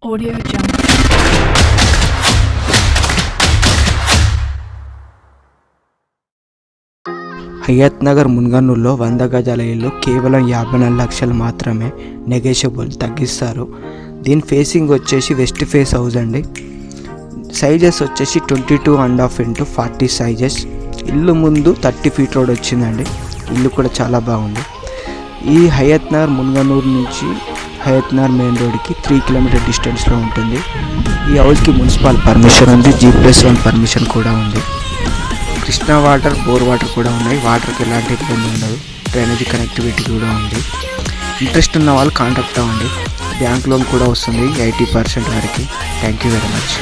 Audio Jungle. Hayath Nagar మున్గనూరులో 100 గజాల ఇల్లు కేవలం 54 లక్షలు మాత్రమే, నెగోషియబుల్, తగ్గిస్తారు. దీని ఫేసింగ్ వచ్చేసి వెస్ట్ ఫేస్ హౌస్ అండి. సైజెస్ వచ్చేసి 22.5 x 40 సైజెస్. ఇల్లు ముందు 30 ఫీట్ రోడ్ వచ్చిందండి. ఇల్లు కూడా చాలా బాగుంది. ఈ హయత్ నగర్ మున్గనూరు నుంచి హయత్ నగర్ మెయిన్ రోడ్కి 3 కిలోమీటర్ డిస్టెన్స్లో ఉంటుంది. ఈ హౌస్కి మున్సిపల్ పర్మిషన్ ఉంది, G+1 పర్మిషన్ కూడా ఉంది. కృష్ణా వాటర్, బోర్ వాటర్ కూడా ఉన్నాయి. వాటర్కి ఎలాంటి ఇబ్బంది ఉండదు. డ్రైనేజీ కనెక్టివిటీ కూడా ఉంది. ఇంట్రెస్ట్ ఉన్న వాళ్ళు కాంటాక్ట్ అవ్వండి. బ్యాంక్ లోన్ కూడా వస్తుంది 80% వరకు. Thank you very much.